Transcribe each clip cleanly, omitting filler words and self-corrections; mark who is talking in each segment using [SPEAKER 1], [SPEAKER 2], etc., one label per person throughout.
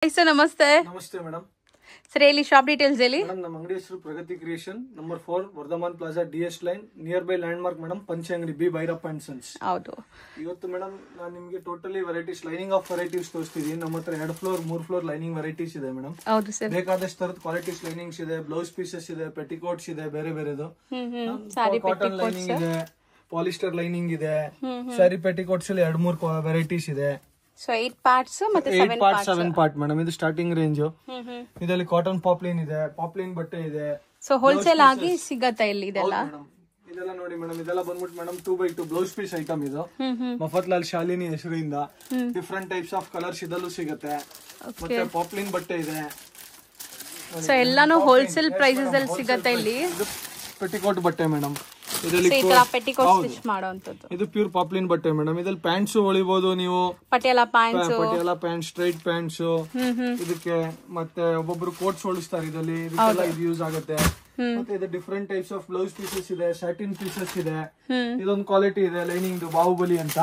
[SPEAKER 1] Sir ನಮಸ್ತೆ.
[SPEAKER 2] ನಮಸ್ತೆ madam.
[SPEAKER 1] Sir ಹೇಳಿ, ಶಾಪ್ ಡೀಟೇಲ್ಸ್ ಹೇಳಿ.
[SPEAKER 2] ಮೇಡಮ್ ನಮ್ಮ ಅಂಗಡಿ ಹೆಸರು Pragati creation, number 4 Vardhaman plaza, DS line, near by landmark madam, ಪಂಚೆ ಅಂಗಡಿ, ಬಿ ಭೈರಪ್ಪ ಅಂಡ್ ಸನ್ಸ್.
[SPEAKER 1] ಹೌದು.
[SPEAKER 2] ಇವತ್ತು ಮೇಡಮ್ ನಾನು ನಿಮಗೆ totally varieties, lining of varieties ತೋರಿಸ್ತಿದ್ದೀನಿ. ನಮ್ಮ ಹತ್ರ 2 ಫ್ಲೋರ್ 3 ಫ್ಲೋರ್ ಲೈನಿಂಗ್ ವೆರೈಟೀಸ್ ಇದೆ ಮೇಡಮ್.
[SPEAKER 1] ಹೌದು ಸರ್.
[SPEAKER 2] ಬೇಕಾದಷ್ಟು ತರದ ಕ್ವಾಲಿಟೀಸ್ ಲೈನಿಂಗ್ಸ್ ಇದೆ, ಬ್ಲೌಸ್ ಪೀಸಸ್ ಇದೆ, ಪೆಟಿಕೋಟ್ಸ್ ಇದೆ, ಬೇರೆ ಬೇರೆದು. ಕಾಟನ್ ಲೈನಿಂಗ್ ಇದೆ, ಪಾಲಿಸ್ಟರ್ ಲೈನಿಂಗ್ ಇದೆ, ಸ್ಯಾರಿ ಪೆಟಿಕೋಟ್ಸ್ ಅಲ್ಲಿ 2-3 ವೆರೈಟೀಸ್ ಇದೆ.
[SPEAKER 1] ಸೊ 8 ಪಾರ್ಟ್ಸ್ ಮತ್ತೆ
[SPEAKER 2] 7 ಪಾರ್ಟ್ ಮೇಡಮ್. ಇದು ಸ್ಟಾರ್ಟಿಂಗ್ ರೇಂಜ್. ಇದರಲ್ಲಿ ಕಾಟನ್ ಪಾಪ್ಲಿನ್ ಇದೆ, ಪಾಪ್ಲಿನ್ ಬಟ್ಟೆ ಇದೆ.
[SPEAKER 1] ಸೊ ಹೋಲ್ಸೇಲ್ ಆಗಿ ಸಿಗತ್ತಾ ಇಲ್ಲಿ ಇದೆಲ್ಲ?
[SPEAKER 2] ಇದೆಲ್ಲ ನೋಡಿ ಮೇಡಮ್, ಇದೆಲ್ಲ ಬಂದ್ಬಿಟ್ಟು madam 2x2 blouse piece item ಇದು. ಮಫತ್ಲಾಲ್ ಶಾಲಿನಿ ಹೆಸರಿಂದ ಡಿಫ್ರೆಂಟ್ ಟೈಪ್ಸ್ ಆಫ್ ಕಲರ್ಸ್ ಇದಲ್ಲೂ ಸಿಗುತ್ತೆ. ಮತ್ತೆ ಪಾಪ್ಲಿನ್ ಬಟ್ಟೆ ಇದೆ.
[SPEAKER 1] ಸೊ ಎಲ್ಲಾನು ಹೋಲ್ಸೇಲ್ ಪ್ರೈಸಸ್ ಅಲ್ಲಿ ಸಿಗತ್ತೆ ಇಲ್ಲಿ.
[SPEAKER 2] ಪೆಟಿಕೋಟ್ ಬಟ್ಟೆ ಮೇಡಮ್. ಇದು ಪ್ಯೂರ್ ಪಾಪ್ಲಿನ್ ಬಟ್ಟೆ ಮೇಡಮ್. ಇದ್ರಲ್ಲಿ ಪ್ಯಾಂಟ್ಸ್ ಹೊಳಿಬಹುದು ನೀವು, ಪಟಿಯಾಲ ಪ್ಯಾಂಟ್, ಸ್ಟ್ರೈಟ್ ಪ್ಯಾಂಟ್ಸ್ ಇದಕ್ಕೆ. ಮತ್ತೆ ಒಬ್ಬೊಬ್ರು ಕೋಟ್ಸ್ ಹೊಳಿಸ್ತಾರೆ ಇದರಲ್ಲಿ, ಇದಕ್ಕೆಲ್ಲ ಇದು ಯೂಸ್ ಆಗುತ್ತೆ. ಮತ್ತೆ ಇದು different types of blouse pieces ಇದೆ, ಸ್ಯಾಟಿನ್ ಪೀಸಸ್ ಇದೆ. ಇದೊಂದು ಕ್ವಾಲಿಟಿ ಇದೆ ಲೈನಿಂಗ್, ಬಾಹುಬಲಿ ಅಂತ.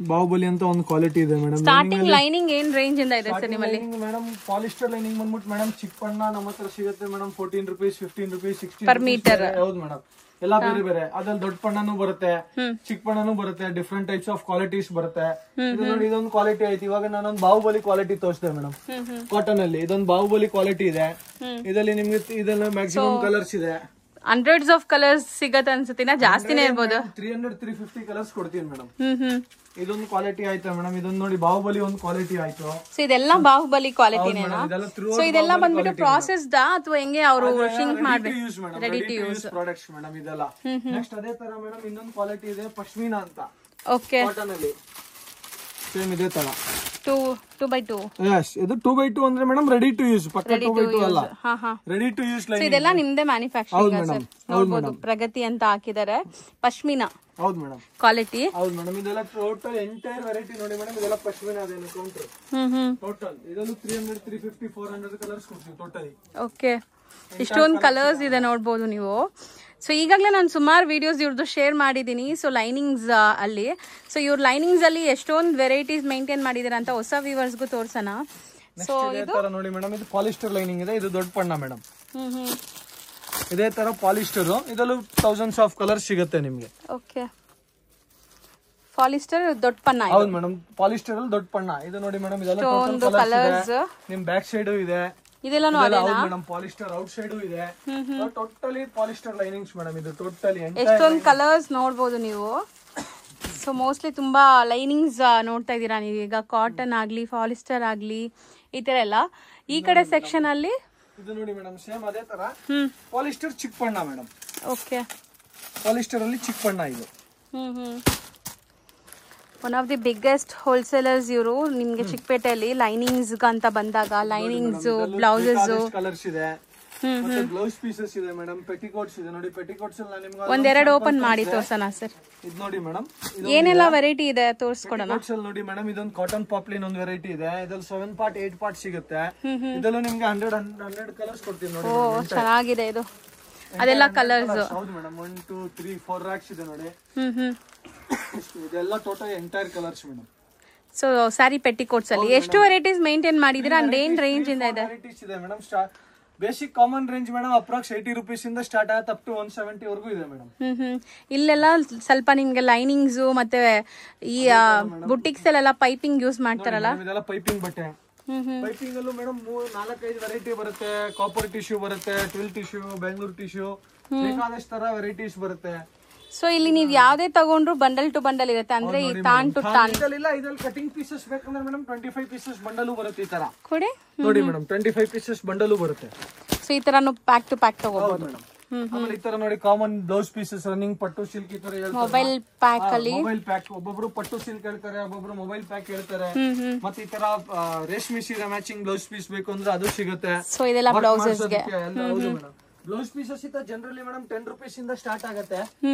[SPEAKER 2] ಬಾಹುಬಲಿ ಅಂತ ಒಂದು ಕ್ವಾಲಿಟಿ ಇದೆ ಮೇಡಮ್.
[SPEAKER 1] ಸ್ಟಾರ್ಟಿಂಗ್ ಲೈನಿಂಗ್ ಏನ್ ರೇಂಜ್ ಇಂದ ಇದೆ ಸರ್ ನಿಮ್ಮಲ್ಲಿ?
[SPEAKER 2] ಮೇಡಮ್ ಪಾಲಿಸ್ಟರ್ ಲೈನಿಂಗ್ ಬಂದ್ಬಿಟ್ಟು ಮೇಡಮ್ ಚಿಕ್ಕಣ್ಣ ನಮ್ಮ ಹತ್ರ ಸಿಗುತ್ತೆ madam. 14 rupees, 15 rupees, 16
[SPEAKER 1] per metre.
[SPEAKER 2] ಹೌದು ಮೇಡಮ್. ಎಲ್ಲಾ ಬೇರೆ ಬೇರೆ. ಅದ್ರಲ್ಲಿ ದೊಡ್ಡ ಪಣ್ಣನೂ ಬರುತ್ತೆ, ಚಿಕ್ಕ ಪಣ್ಣನೂ ಬರುತ್ತೆ, ಡಿಫ್ರೆಂಟ್ ಟೈಪ್ಸ್ ಆಫ್ ಕ್ವಾಲಿಟೀಸ್ ಬರುತ್ತೆ. ಇದು ನೋಡಿ, ಇದೊಂದು ಕ್ವಾಲಿಟಿ ಐತಿ. ಇವಾಗ ನಾನೊಂದು ಬಾಹುಬಲಿ ಕ್ವಾಲಿಟಿ ತೋರಿಸ್ದೆ ಮೇಡಮ್. ಕಾಟನ್ ಅಲ್ಲಿ ಇದೊಂದು ಬಾಹುಬಲಿ ಕ್ವಾಲಿಟಿ ಇದೆ. ಇದರಲ್ಲಿ ನಿಮ್ಗೆ ಇದೆಲ್ಲ ಮ್ಯಾಕ್ಸಿಮಮ್ ಕಲರ್ಸ್ ಇದೆ.
[SPEAKER 1] ಹಂಡ್ರೆಡ್ಸ್ ಆಫ್ ಕಲರ್ಸ್ ಸಿಗತ್ತೆ ಅನ್ಸುತ್ತೀನ? ಜಾಸ್ತಿನೇ ಇರ್ಬೋದು.
[SPEAKER 2] 300-350 ಕಲರ್ಸ್ ಕೊಡ್ತೀನಿ ಮೇಡಮ್. ಇದೊಂದು ಕ್ವಾಲಿಟಿ ಆಯ್ತಾ ಮೇಡಮ್. ಇದೊಂದು ನೋಡಿ, ಬಾಹುಬಲಿ ಒಂದು ಕ್ವಾಲಿಟಿ ಆಯ್ತು.
[SPEAKER 1] ಸೊ ಇದೆಲ್ಲ ಬಾಹುಬಲಿ ಕ್ವಾಲಿಟಿನೇನಾ? ಸೊ ಇದೆಲ್ಲ ಬಂದ್ಬಿಟ್ಟು ಪ್ರಾಸೆಸ್ ದಾ ಅಥವಾ ಹೆಂಗೆ ಅವರು ಶಿಂಕ್ ಮಾಡ್ಬೇಕು?
[SPEAKER 2] Ready to use products madam ಇದೆಲ್ಲ. ನೆಕ್ಸ್ಟ್ ಅದೇ ತರ ಮೇಡಮ್ ಇನ್ನೊಂದು ಕ್ವಾಲಿಟಿ ಇದೆ, ಪಶ್ಮಿನಾ ಅಂತ.
[SPEAKER 1] ಓಕೆ.
[SPEAKER 2] ಕಾಟನ್ ಅಲ್ಲಿ ಸೇಮ್ ಇದೇ ತರ
[SPEAKER 1] 2x2.
[SPEAKER 2] ಯಸ್, ಇದು 2x2 ಅಂದ್ರೆ ಮೇಡಮ್ ರೆಡಿ ಟು ಯೂಸ್. ಪಕ್ಕ 2x2 ಅಲ್ಲ, ರೆಡಿ ಟು ಯೂಸ್ ಲೈನ್.
[SPEAKER 1] ಇದೆಲ್ಲ ನಿಮ್ದೇ ಮ್ಯಾನುಫ್ಯಾಕ್ಚರಿಂಗ್ ಸರ್? ನೋಡಬಹುದು, ಪ್ರಗತಿ ಅಂತ ಹಾಕಿದ್ದಾರೆ. ಪಶ್ಮಿನಾ.
[SPEAKER 2] ಹೌದು ಮೇಡಮ್.
[SPEAKER 1] ಕ್ವಾಲಿಟಿ.
[SPEAKER 2] ಹೌದು ಮೇಡಮ್. ಇದೆಲ್ಲ ಟೋಟಲ್ ಎಂಟೈರ್ ವೆರೈಟಿ ನೋಡಿ ಮೇಡಮ್. ಇದೆಲ್ಲ ಪಶ್ಮಿನಾ ಅದೇನು ಕೌಂಟರ್. ಟೋಟಲ್ ಇದನ್ನು 300-350-400 ಕಲರ್ಸ್ ಕೊಡ್ತೀವಿ ಟೋಟಲಿ.
[SPEAKER 1] ಓಕೆ. ಇಷ್ಟೊಂದು ಕಲರ್ಸ್ ಇದೆ ನೋಡ್ಬೋದು ನೀವು. ಸೊ ಈಗಾಗಲೇ ನಾನು ಸುಮಾರು ವಿಡಿಯೋಸ್ ಇವ್ರದ್ದು ಶೇರ್ ಮಾಡಿದ್ದೀನಿ. ಸೊ ಲೈನಿಂಗ್ಸ್ ಅಲ್ಲಿ, ಸೊ ಇವ್ರ ಲೈನಿಂಗ್ಸ್ ಅಲ್ಲಿ ಎಷ್ಟೊಂದು ವೆರೈಟೀಸ್ ಮೇಂಟೈನ್ ಮಾಡಿದಾರೆ ಅಂತ ಹೊಸ ವ್ಯೂವರ್ಸ್ಗೂ ತೋರ್ಸೋಣ. ಸೊ ಇದು
[SPEAKER 2] ನೋಡಿ ಮೇಡಮ್, ಇದು ಪಾಲಿಸ್ಟರ್ ಲೈನಿಂಗ್ ಇದೆ. ಇದು ದೊಡ್ಡ ಪಣ್ಣ ಮೇಡಮ್. ಇದೇ ತರ ಪಾಲಿಸ್ಟರ್, ಇದರಲ್ಲೂ ಥೌಸಂಡ್ಸ್ ಆಫ್ ಕಲರ್ಸ್ ಸಿಗುತ್ತೆ ನಿಮ್ಗೆ.
[SPEAKER 1] ಓಕೆ. ಪಾಲಿಸ್ಟರ್ ದೊಡ್ಡ ಪಣ್ಣ.
[SPEAKER 2] ಹೌದು ಮೇಡಮ್, ಪಾಲಿಸ್ಟರ್ ಅಲ್ಲಿ ದೊಡ್ಡ ಪಣ್ಣ. ಇದು ನೋಡಿ ಮೇಡಮ್, ಇದೆಲ್ಲ ಟೋಟಲ್ ಕಲರ್ಸ್. ನಿಮ್ ಬ್ಯಾಕ್ ಸೈಡ್ ಇದೆ.
[SPEAKER 1] ಇದೆಲ್ಲ
[SPEAKER 2] ಮೇಡಮ್ ಪಾಲಿಸ್ಟರ್ ಔಟ್ ಸೈಡ್ ಇದೆ. Totally polyester linings madam. ಇದು ಟೋಟಲಿ
[SPEAKER 1] ಎಷ್ಟೊಂದು ಕಲರ್ಸ್ ನೋಡಬಹುದು ನೀವು. ಸೊ ಮೋಸ್ಟ್ಲಿ ತುಂಬಾ ಲೈನಿಂಗ್ಸ್ ನೋಡ್ತಾ ಇದೀರಾ ನೀವು ಈಗ. ಕಾಟನ್ ಆಗ್ಲಿ, ಪಾಲಿಸ್ಟರ್ ಆಗ್ಲಿ, ಈ ತರ ಎಲ್ಲ. ಈ ಕಡೆ ಸೆಕ್ಷನ್ ಅಲ್ಲಿ
[SPEAKER 2] ಇದು ನೋಡಿ ಮೇಡಮ್, ಸೇಮ್ ಅದೇ ತರ ಪಾಲಿಸ್ಟರ್ ಚಿಕ್ಕ ಪಣ್ಣ ಮೇಡಮ್.
[SPEAKER 1] ಓಕೆ.
[SPEAKER 2] ಪಾಲಿಸ್ಟರ್ ಅಲ್ಲಿ ಚಿಕ್ಕ ಪಣ್ಣ ಇದು.
[SPEAKER 1] One of the biggest wholesalers ಇವರು. ನಿಮ್ಗೆ ಚಿಕ್ಕಪೇಟೆಯಲ್ಲಿ ಲೈನಿಂಗ್ಸ್ ಅಂತ ಬಂದಾಗ ಲೈನಿಂಗ್ಸ್, ಬ್ಲೌಸಸ್,
[SPEAKER 2] ಕಲರ್ಸ್ ಇದೆ. ಬ್ಲೌಸ್ ಪೀಸಸ್ ಇದೆ ಮೇಡಮ್. ಪೆಟಿಕೋಟ್ಸ್ ಇದೆ ನೋಡಿ. ಪೆಟಿಕೋಟ್ಸ್ ಅಲ್ಲಿ ನಿಮ್ಗೆ
[SPEAKER 1] ಒಂದೆರಡು ಓಪನ್ ಮಾಡಿ ತೋರ್ಸೋಣ ಸರ್.
[SPEAKER 2] ಇದು ನೋಡಿ ಮೇಡಮ್,
[SPEAKER 1] ಏನೆಲ್ಲ ವೆರೈಟಿ ಇದೆ ತೋರಿಸ್ಕೊಡೋಣ.
[SPEAKER 2] ನೋಡಿ ಮೇಡಮ್, ಇದೊಂದು ಕಾಟನ್ ಪಾಪ್ಲಿನ್ ಒಂದು ವೆರೈಟಿ ಇದೆ. ಇದ್ರಲ್ಲಿ 7 ಪಾರ್ಟ್ 8 ಪಾರ್ಟ್ ಸಿಗುತ್ತೆ. ಇದರಲ್ಲೂ ನಿಮ್ಗೆ 100 ಕಲರ್ಸ್ ಕೊಡ್ತೀನಿ ನೋಡಿ.
[SPEAKER 1] ಓ, ಚೆನ್ನಾಗಿದೆ ಇದು. ಅದೆಲ್ಲ ಕಲರ್ಸ್.
[SPEAKER 2] ಹೌದು ಮೇಡಮ್. 1 2 3 4 ರ್ಯಾಕ್ಸ್ ಇದೆ ನೋಡಿ. ಇದೆಲ್ಲ total entire colours madam.
[SPEAKER 1] So sari petticoats ಅಲ್ಲಿ ಎಷ್ಟು ವೆರೈಟೀಸ್ ಮೇಂಟೈನ್ ಮಾಡಿದೀರಾ? ಅಂಡ್ ಏನ್ ರೇಂಜ್ ಇಂದ ಇದೆ?
[SPEAKER 2] ವೆರೈಟೀಸ್ ಇದೆ madam. Basic common range madam approx 80 rupees ಇಂದ ಸ್ಟಾರ್ಟ್ ಆಗುತ್ತೆ, ಅಪ್ ಟು 170 ವರೆಗೂ ಇದೆ ಮೇಡಮ್.
[SPEAKER 1] ಇಲ್ಲೆಲ್ಲ ಸ್ವಲ್ಪ ನಿಮ್ಗೆ ಲೈನಿಂಗ್ಸ್ ಮತ್ತೆ ಈ ಬುಟಿಕ್ಸ್ ಅಲ್ಲೆಲ್ಲ ಪೈಪಿಂಗ್ ಯೂಸ್ ಮಾಡ್ತಾರಲ್ಲ,
[SPEAKER 2] ಇದೆಲ್ಲ ಪೈಪಿಂಗ್ ಬಟ್ಟೆ. ಪೈಪಿಂಗ್ ಅಲ್ಲೂ ಮೇಡಮ್ 4-5 ವೆರೈಟಿ ಬರುತ್ತೆ. ಕಾಪರ್ ಟಿಶ್ಯೂ ಬರುತ್ತೆ, ಟ್ವಿಲ್ ಟಿಶ್ಯೂ, ಬೆಂಗಳೂರು ಟಿಶ್ಯೂ, ಬೇಕಾದಷ್ಟು ತರ ವೆರೈಟೀಸ್ ಬರುತ್ತೆ.
[SPEAKER 1] ಸೊ ಇಲ್ಲಿ ನೀವು ಯಾವ್ದೇ ತಗೊಂಡ್ರು ಬಂಡಲ್ ಟು ಬಂಡಲ್ ಇರುತ್ತೆ, ಅಂದ್ರೆ ಈ ಟಾನ್ ಟು ಟಾನ್.
[SPEAKER 2] ಇದ್ರಲ್ಲಿ ಕಟಿಂಗ್ ಪೀಸಸ್ ಬೇಕಂದ್ರೆ ಮೇಡಮ್ 25 ಪೀಸಸ್ ಬಂಡಲ್ ಬರುತ್ತೆ. ಈ ತರ
[SPEAKER 1] ಕೊಡಿ
[SPEAKER 2] ನೋಡಿ ಮೇಡಮ್, 25 ಪೀಸಸ್ ಬಂಡಲ್ ಬರುತ್ತೆ.
[SPEAKER 1] ಸೊ ಈ ತರ ಪ್ಯಾಕ್ ಟು ಪ್ಯಾಕ್ ತಗೋಬಹುದು ಮೇಡಮ್.
[SPEAKER 2] ಆಮೇಲೆ ಈ ತರ ನೋಡಿ, ಕಾಮನ್ ಬ್ಲೌಸ್ ಪೀಸಸ್, ರನ್ನಿಂಗ್ ಪಟ್ಟು ಸಿಲ್ಕ್, ಈ ತರ
[SPEAKER 1] ಮೊಬೈಲ್ ಪ್ಯಾಕ್ ಅಲ್ಲಿ.
[SPEAKER 2] ಮೊಬೈಲ್ ಪ್ಯಾಕ್ ಒಬ್ಬೊಬ್ರು ಪಟ್ಟು ಸಿಲ್ಕ್ ಹೇಳ್ತಾರೆ, ಒಬ್ಬೊಬ್ರು ಮೊಬೈಲ್ ಪ್ಯಾಕ್ ಹೇಳ್ತಾರೆ. ಮತ್ತೆ ಈ ತರ ರೇಷ್ಮೆ ಸೀರೆ ಮ್ಯಾಚಿಂಗ್ ಬ್ಲೌಸ್ ಪೀಸ್ ಬೇಕು ಅಂದ್ರೆ ಅದು ಸಿಗುತ್ತೆ.
[SPEAKER 1] ಸೊ ಇದೆಲ್ಲ ಬ್ಲೌಸಸ್ ಗೆ.
[SPEAKER 2] ಬ್ಲೌಸ್ ಪೀಸಸ್ ಇತ್ತ ಜನರಲಿ ಮೇಡಮ್ 10 ರೂಪೀಸ್ ಇಂದ ಸ್ಟಾರ್ಟ್ ಆಗುತ್ತೆ.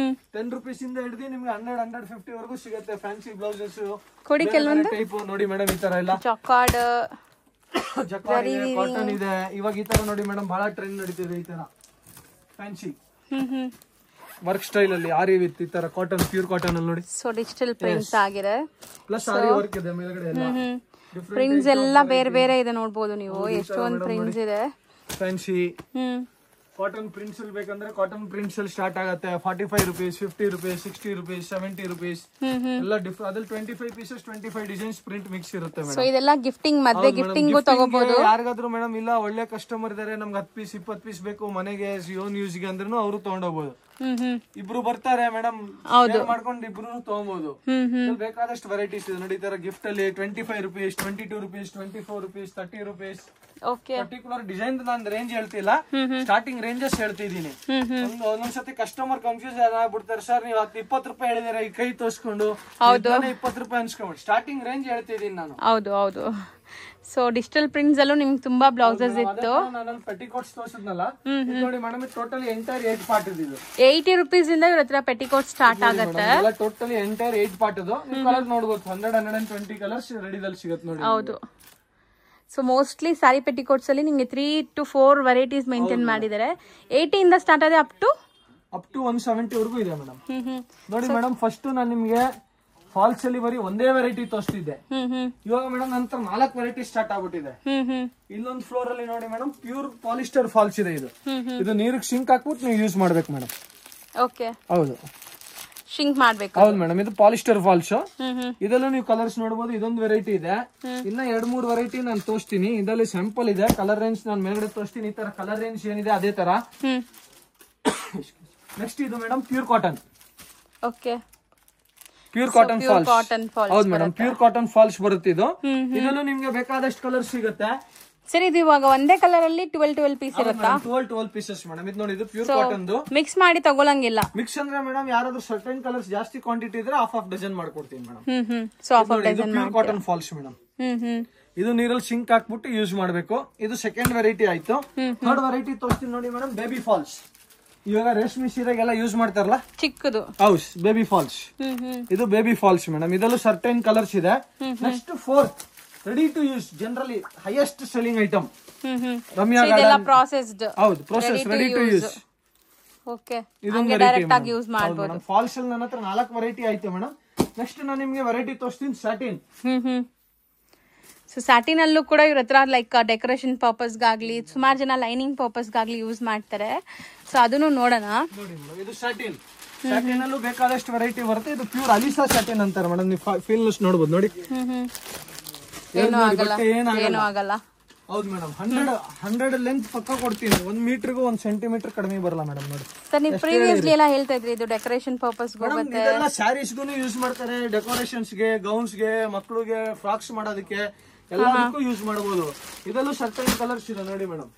[SPEAKER 2] 10 ರೂಪೀಸ್ ಇಂದ ಹಿಡಿದು ನಿಮ್ಗೆ 100-150 ವರೆಗೂ ಸಿಗುತ್ತೆ. ಫ್ಯಾನ್ಸಿ ಬ್ಲೌಸಸ್
[SPEAKER 1] ಕೊಡಿ ಕೆಲವೊಂದು
[SPEAKER 2] ಟೈಪ್ ನೋಡಿ ಮೇಡಮ್. ಈ ತರ ಎಲ್ಲ
[SPEAKER 1] ಜಕಾರ್ಡ್
[SPEAKER 2] ಕಾಟನ್ ಇದೆ. ಇವಾಗ ಈ ತರ ನೋಡಿ ಮೇಡಮ್, ಬಹಳ ಟ್ರೆಂಡ್ ನಡೀತಿದೆ ಈ ತರ ಫ್ಯಾನ್ಸಿ. ವರ್ಕ್ ಸ್ಟೈಲ್ ಅಲ್ಲಿ ಆರಿ ವಿತ್ ಈ ತರ ಕಾಟನ್ ಪ್ಯೂರ್ ಕಾಟನ್ ಅಲ್ಲಿ ನೋಡಿ.
[SPEAKER 1] ಸೊ ಡಿಜಿಟಲ್ ಪ್ರಿಂಟ್ಸ್ ಆಗಿದೆ,
[SPEAKER 2] ಪ್ಲಸ್ ಆರಿ ವರ್ಕ್ ಇದೆ ಮೇಲ್ಗಡೆ ಎಲ್ಲ.
[SPEAKER 1] ಪ್ರಿಂಟ್ಸ್ ಎಲ್ಲ ಬೇರೆ ಬೇರೆ ಇದೆ ನೋಡ್ಬೋದು ನೀವು, ಎಷ್ಟೊಂದು ಪ್ರಿಂಟ್ಸ್ ಇದೆ.
[SPEAKER 2] ಫ್ಯಾನ್ಸಿ ಕಾಟನ್ ಪ್ರಿಂಟ್ಸ್ ಅಲ್ಲಿ ಬೇಕಂದ್ರೆ ಕಾಟನ್ ಪ್ರಿಂಟ್ಸ್ ಅಲ್ಲಿ ಸ್ಟಾರ್ಟ್ ಆಗುತ್ತೆ 45 rupees, 50 rupees, 60 rupees, 70 rupees ಎಲ್ಲ ಅದ್ರಲ್ಲಿ 25 pieces 25 ಡಿಸೈನ್ಸ್ ಪ್ರಿಂಟ್ ಮಿಕ್ಸ್ ಇರುತ್ತೆ ಮೇಡಮ್.
[SPEAKER 1] ಸೊ ಇದೆಲ್ಲ ಗಿಫ್ಟಿಂಗ್ ಮದ್ವೆ ಗಿಫ್ಟಿಂಗ್ ತಗೋಬಹುದು.
[SPEAKER 2] ಯಾರಿಗಾದ್ರೂ ಮೇಡಮ್ ಇಲ್ಲ ಒಳ್ಳೆ ಕಸ್ಟಮರ್ ಇದಾರೆ ನಮ್ಗೆ 10 ಪೀಸ್ 20 ಪೀಸ್ ಬೇಕು ಮನೆಗೆ ಓನ್ ಯೂಸ್ ಗೆ ಅಂದ್ರೂ ಅವರು ತಗೊಂಡೋಗ್ಬೋದು. ಇಬ್ರು ಬರ್ತಾರೆ ಮೇಡಮ್ ಮಾಡ್ಕೊಂಡು ಇಬ್ರು ತಗೋಬಹುದು. ಬೇಕಾದಷ್ಟು ವೆರೈಟೀಸ್ ಇದೆ ನೋಡಿ. ಈ ತರ ಗಿಫ್ಟ್ ಅಲ್ಲಿ 25 rupees, 22 rupees, 24 rupees, 30 rupees. Particular design ನಾನು ರೇಂಜ್ ಹೇಳ್ತಿಲ್ಲ, ಸ್ಟಾರ್ಟಿಂಗ್ ರೇಂಜಸ್ ಹೇಳ್ತಿದ್ದೀನಿ. ಒಂದೊಂದ್ಸತಿ ಕಸ್ಟಮರ್ ಕನ್ಫ್ಯೂಸ್ ಆಗ್ಬಿಡ್ತಾರೆ, ಸರ್ ನೀವು 20 ರೂಪಾಯಿ ಹೇಳಿದಾರೆ ಈ ಕೈ ತೋರ್ಸ್ಕೊಂಡು 20 ರೂಪಾಯಿ ಅನ್ಸ್ಕೊಂಡು. ಸ್ಟಾರ್ಟಿಂಗ್ ರೇಂಜ್ ಹೇಳ್ತಿದ್ದೀನಿ ನಾನು.
[SPEAKER 1] ಹೌದು ಹೌದು. ಸೊ ಡಿಜಿಟಲ್ ಪ್ರಿಂಟ್ಸ್ ಅಲ್ಲೂ ನಿಮ್ಗೆ ತುಂಬಾ ಬ್ಲೌಸಸ್ ಇತ್ತು.
[SPEAKER 2] ನಾನು ಪೆಟಿಕೋಟ್ಸ್ ತೋರಿಸಿದ್ನಲ್ಲ ನೋಡಿ ಮೇಡಮ್, ಟೋಟಲಿ ಎಂಟೈರ್ 8 ಪಾರ್ಟ್ ಇದು.
[SPEAKER 1] 80 rupees ಇಂದ ಇವ್ರ ಹತ್ರ ಪೆಟಿಕೋಟ್ ಸ್ಟಾರ್ಟ್ ಆಗುತ್ತೆ.
[SPEAKER 2] ಟೋಟಲಿ ಎಂಟೈರ್ 8 ಪಾರ್ಟ್ ಇದು. ಕಲರ್ ನೋಡ್ಬೋದು 100-120 ಕಲರ್ಸ್ ರೆಡಿದಲ್ಲಿ ಸಿಗುತ್ತೆ ನೋಡಿ.
[SPEAKER 1] ಹೌದು. ಸೊ ಮೋಸ್ಟ್ಲಿ ಸ್ಯಾರಿ ಪೆಟಿಕೋಟ್ಸ್ ಅಲ್ಲಿ ನಿಮ್ಗೆ 3 to 4 ವೆರೈಟೀಸ್ ಮೇಂಟೈನ್ ಮಾಡಿದ್ದಾರೆ. 80 ಇಂದ ಸ್ಟಾರ್ಟ್ ಆಗಿದೆ ಅಪ್ ಟು
[SPEAKER 2] 170 ವರೆಗೂ ಇದೆ ಮೇಡಮ್. ನೋಡಿ ಮೇಡಮ್, ಫಸ್ಟ್ ನಾನು ನಿಮ್ಗೆ ಫಾಲ್ಸ್ ಅಲ್ಲಿ ಬರೀ ಒಂದೇ ವೆರೈಟಿ ತೋರಿಸ್ತಿದ್ದೆ. ಇವಾಗ ಮೇಡಮ್ ನಂತರ 4 ವೆರೈಟಿ ಸ್ಟಾರ್ಟ್ ಆಗ್ಬಿಟ್ಟಿದೆ. ಇಲ್ಲೊಂದು ಫ್ಲೋರ್ ಅಲ್ಲಿ ನೋಡಿ ಮೇಡಮ್, ಪ್ಯೂರ್ ಪಾಲಿಸ್ಟರ್ ಫಾಲ್ಸ್ ಇದೆ. ಇದು ನೀರಿಗೆ ಶಿಂಕ್ ಹಾಕ್ಬಿಟ್ಟು ನೀವು ಯೂಸ್ ಮಾಡ್ಬೇಕು ಮೇಡಮ್.
[SPEAKER 1] ಓಕೆ,
[SPEAKER 2] ಹೌದು,
[SPEAKER 1] ಶಿಂಕ್ ಮಾಡ್ಬೇಕು.
[SPEAKER 2] ಹೌದು ಮೇಡಮ್. ಇದು ಪಾಲಿಸ್ಟರ್ ಫಾಲ್ಸ್. ಇದಲ್ಲೂ ನೀವು ಕಲರ್ಸ್ ನೋಡಬಹುದು. ಇದೊಂದು ವೆರೈಟಿ ಇದೆ. ಇನ್ನ 2-3 ವೆರೈಟಿ ನಾನು ತೋರಿಸ್ತೀನಿ. ಇದರಲ್ಲಿ ಸ್ಯಾಂಪಲ್ ಇದೆ. ಕಲರ್ ರೇಂಜ್ ನಾನು ಮೇಲ್ಗಡೆ ತೋರಿಸ್ತೀನಿ. ಈ ತರ ಕಲರ್ ರೇಂಜ್ ಏನಿದೆ ಅದೇ ತರ. ನೆಕ್ಸ್ಟ್ ಇದು madam pure cotton.
[SPEAKER 1] Okay,
[SPEAKER 2] pure cotton falls. ಹೌದು ಮೇಡಮ್, ಪ್ಯೂರ್ ಕಾಟನ್ ಫಾಲ್ಸ್ ಬರುತ್ತೆ ಇದು. ಇದರಲ್ಲೂ ನಿಮ್ಗೆ ಬೇಕಾದಷ್ಟು ಕಲರ್ ಸಿಗುತ್ತೆ.
[SPEAKER 1] ಸರಿ, ಇದು ಇವಾಗ ಒಂದೇ ಕಲರ್ ಅಲ್ಲಿ 12 ಪೀಸ್ ಇರುತ್ತಾ?
[SPEAKER 2] 12 ಪೀಸಸ್ ಮೇಡಮ್. ಇದು ನೋಡಿ, ಇದು ಪ್ಯೂರ್ ಕಾಟನ್.
[SPEAKER 1] ಮಿಕ್ಸ್ ಮಾಡಿ ತಗೊಳಂಗಿಲ್ಲ.
[SPEAKER 2] ಮಿಕ್ಸ್ ಅಂದ್ರೆ ಮೇಡಮ್ ಯಾರಾದ್ರೂ ಸರ್ಟನ್ ಕಲರ್ಸ್ ಜಾಸ್ತಿ ಕ್ವಾಂಟಿಟಿ ಇದ್ರೆ ಹಾಫ್ ಡಜನ್ ಮಾಡ್ಕೊಡ್ತೀನಿ madam.
[SPEAKER 1] So half dozen
[SPEAKER 2] pure cotton falls madam. ಇದು ನೀರಲ್ಲಿ ಸಿಂಕ್ ಹಾಕ್ಬಿಟ್ಟು ಯೂಸ್ ಮಾಡ್ಬೇಕು. ಇದು ಸೆಕೆಂಡ್ ವೆರೈಟಿ ಆಯ್ತು. ಥರ್ಡ್ ವೆರೈಟಿ ತೋರಿಸ್ತೀನಿ ನೋಡಿ ಮೇಡಮ್, ಬೇಬಿ ಫಾಲ್ಸ್. ಇವಾಗ ರೇಷ್ಮೆ ಸೀರೆಗೆಲ್ಲ ಯೂಸ್ ಮಾಡ್ತಾರಲ್ಲ, ಚಿಕ್ಕದು ಹೌಸ್ ಬೇಬಿ ಫಾಲ್ಸ್. ಇದು ಬೇಬಿ ಫಾಲ್ಸ್ ಮೇಡಮ್. ಇದರಲ್ಲೂ ಸರ್ಟೈನ್ ಕಲರ್ಸ್ ಇದೆ. Next fourth ready to use, generally highest selling item Ramya garden. Processed. ಹೌದು, process ready to use. Okay, ಇದೊಂದು ಡೈರೆಕ್ಟ್ ಆಗಿ ಯೂಸ್ ಮಾಡಬಹುದು. ಫಾಲ್ಸ್ ಅಲ್ಲಿ ನನ್ನ ಹತ್ರ 4 ವೆರೈಟಿ ಆಯ್ತು ಮೇಡಮ್. ನೆಕ್ಸ್ಟ್ ನಾನು ನಿಮ್ಗೆ ವೆರೈಟಿ ತೋರಿಸ್ತೀನಿ, ಸ್ಯಾಟಿನ್. ಸೊ ಸ್ಯಾಟಿನ್ ಅಲ್ಲೂ ಕೂಡ ಇವ್ರ ಹತ್ರ ಲೈಕ್ ಡೆಕೋರೇಷನ್ ಪರ್ಪಸ್ ಗಾಗ್ಲಿ, ಸುಮಾರು ಜನ ಲೈನಿಂಗ್ ಪರ್ಪಸ್ ಗಾಗ್ಲಿ ಯೂಸ್ ಮಾಡ್ತಾರೆ. ಸೊ ಅದನ್ನು ನೋಡೋಣ. ಇದು ಸ್ಯಾಟಿನ್. ಸ್ಯಾಟಿನ್ ಅಲ್ಲೂ ಬೇಕಾದಷ್ಟು ವೆರೈಟಿ ಬರುತ್ತೆ. ಇದು ಪ್ಯೂರ್ ಅಲಿಸಾ ಸ್ಯಾಟಿನ್ ಅಂತಾರೆ ಮೇಡಮ್. ನೀವು ಫೀಲ್ ನೋಡಬಹುದು ನೋಡಿ. ಏನು ಆಗಲ್ಲ. ಹೌದು ಮೇಡಮ್. 100 ಲೆಂತ್ ಪಕ್ಕ ಕೊಡ್ತೀನಿ. 1 ಮೀಟರ್ಗೂ 1 ಸೆಂಟಿಮೀಟರ್ ಕಡಿಮೆ ಬರಲ್ಲ ಮೇಡಮ್. ನೋಡಿ ಸರ್, ನೀವು ಪ್ರೀವಿಯಸ್ಲಿ ಎಲ್ಲ ಹೇಳ್ತಾ ಇದ್ರಿ ಇದು ಡೆಕೋರೇಷನ್ ಪರ್ಪಸ್ ಹೋಗುತ್ತೆ. ಇದೆಲ್ಲ ಸ್ಯಾರೀಸ್ಗೂ ಯೂಸ್ ಮಾಡ್ತಾರೆ, ಡೆಕೋರೇಷನ್ಸ್ ಗೆ, ಗೌನ್ಸ್ ಗೆ, ಮಕ್ಕಳಿಗೆ ಫ್ರಾಕ್ಸ್ ಮಾಡೋದಕ್ಕೆ ಎಲ್ಲದಕ್ಕೂ ಯೂಸ್ ಮಾಡಬಹುದು. ಇದರಲ್ಲೂ ಸರ್ಟೈನ್ ಕಲರ್ಸ್ ಇದೆ ನೋಡಿ ಮೇಡಮ್.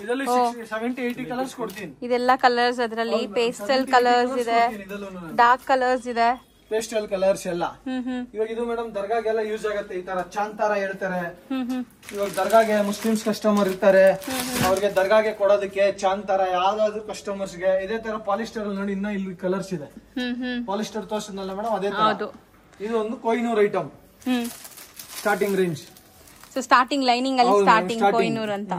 [SPEAKER 2] ಇದರಲ್ಲಿ 70-80 ಕಲರ್ಸ್ ಕೊಡ್ತೀನಿ. ಇದೆಲ್ಲ ಕಲರ್ಸ್ ಅದರಲ್ಲಿ ಪೇಸ್ಟಲ್ ಕಲರ್ಸ್ ಇದೆ, ಡಾರ್ಕ್ ಕಲರ್ಸ್ ಇದೆ, ಪೇಸ್ಟಲ್ ಕಲರ್ಸ್ ಎಲ್ಲ. ಇವಾಗ ಇದು ಮೇಡಮ್ ದರ್ಗಾಗೆಲ್ಲ ಯೂಸ್ ಆಗುತ್ತೆ. ಈ ತರ ಚಾಂದ್ ತರ ಹೇಳ್ತಾರೆ. ಇವಾಗ ದರ್ಗಾಗೆ ಮುಸ್ಲಿಮ್ಸ್ ಕಸ್ಟಮರ್ ಇರ್ತಾರೆ, ಅವ್ರಿಗೆ ದರ್ಗಾಗೆ ಕೊಡೋದಕ್ಕೆ ಚಾಂದ್ ತರ ಯಾವ್ದಾದ್ರು ಕಸ್ಟಮರ್ಸ್ ಗೆ ಇದೇ ತರ ಪಾಲಿಸ್ಟರ್ ಅಲ್ಲಿ ನೋಡಿ. ಇನ್ನ ಇಲ್ಲಿ ಕಲರ್ಸ್ ಇದೆ. ಪಾಲಿಸ್ಟರ್ ತೋರಿಸಿದ್ನಲ್ಲ ಮೇಡಮ್, ಅದೇ ತರ. ಇದು ಒಂದು Kohinoor item, starting range. So starting lining ಅಲ್ಲಿ ಸ್ಟಾರ್ಟಿಂಗ್ ಕೊಹಿನೂರ್ ಅಂತ.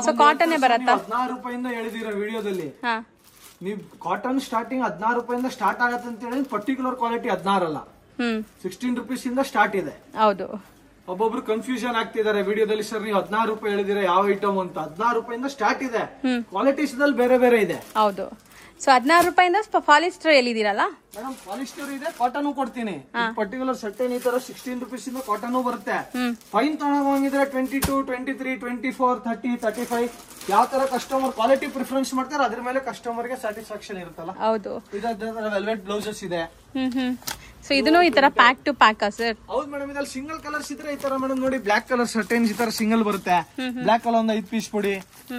[SPEAKER 2] ಸೊ ಕಾಟನ್ ಬರುತ್ತಾ? 16 ರೂಪಾಯಿಂದ ಹೇಳಿದಿರ ವಿಡಿಯೋದಲ್ಲಿ. ನೀವು ಕಾಟನ್ ಸ್ಟಾರ್ಟಿಂಗ್ 16 ರೂಪಾಯಿಂದ ಸ್ಟಾರ್ಟ್ ಆಗತ್ತೆ ಅಂತ ಹೇಳಿ ಪರ್ಟಿಕ್ಯುಲರ್ ಕ್ವಾಲಿಟಿ 16 ಅಲ್ಲ, 16 ರೂಪೀಸ್ ಇಂದ ಸ್ಟಾರ್ಟ್ ಇದೆ. ಹೌದು, ಒಬ್ಬೊಬ್ರು ಕನ್ಫ್ಯೂಷನ್ ಆಗ್ತಿದ್ದಾರೆ ವಿಡಿಯೋದಲ್ಲಿ. ಸರ್ ನೀವು 16 ರೂಪಾಯಿ ಹೇಳಿದಿರ ಯಾವ ಐಟಮ್ ಅಂತ. 16 ರೂಪಾಯಿಂದ ಸ್ಟಾರ್ಟ್ ಇದೆ. ಕ್ವಾಲಿಟೀಸ್ ದಲ್ಲಿ ಬೇರೆ ಬೇರೆ ಇದೆ. ಹೌದು. ಸೊ 16 ರೂಪಾಯಿಂದ ಪಾಲಿಸ್ಟರ್ ಹೇಳಿದಿರಲ್ಲ ಮೇಡಮ್? ಪಾಲಿಸ್ಟರ್ ಇದೆ, ಕಾಟನ್ ಕೊಡ್ತೀನಿ. ಪರ್ಟಿಕ್ಯುಲರ್ ಸರ್ಟನ್ ಈ ತರ 16 ರೂಪೀಸ್ ಇಂದ ಕಾಟನ್ ಬರುತ್ತೆ. ಫೈನ್ ತಗೊಂಡಿದ್ರೆ 22, 23, 24, 30, 35 ಯಾವ ತರ ಕಸ್ಟಮರ್ ಕ್ವಾಲಿಟಿ ಪ್ರಿಫರೆನ್ಸ್ ಮಾಡ್ತಾರೆ ಅದ್ರ ಮೇಲೆ ಕಸ್ಟಮರ್ ಗೆ ಸ್ಯಾಟಿಸ್ಫ್ಯಾಕ್ಷನ್ ಇರುತ್ತಲ್ಲ. ಹೌದು. ಇದರ ವೆಲ್ವೆಟ್ ಬ್ಲೌಸಸ್ ಇದೆ. ಸೊ ಇದನ್ನು ಈ ತರ ಪ್ಯಾಕ್ ಟು ಪ್ಯಾಕ್ ಸರ್? ಹೌದು ಮೇಡಮ್. ಇದ್ರಲ್ಲಿ ಸಿಂಗಲ್ ಕಲರ್ಸ್ ಇದ್ರೆ ಈ ತರ ಮೇಡಮ್ ನೋಡಿ, ಬ್ಲಾಕ್ ಕಲರ್ ಸರ್ಟೈನ್ ಈ ತರ ಸಿಂಗಲ್ ಬರುತ್ತೆ. ಬ್ಲಾಕ್ ಕಲರ್ ಒಂದು 5 ಪೀಸ್ ಕೊಡಿ,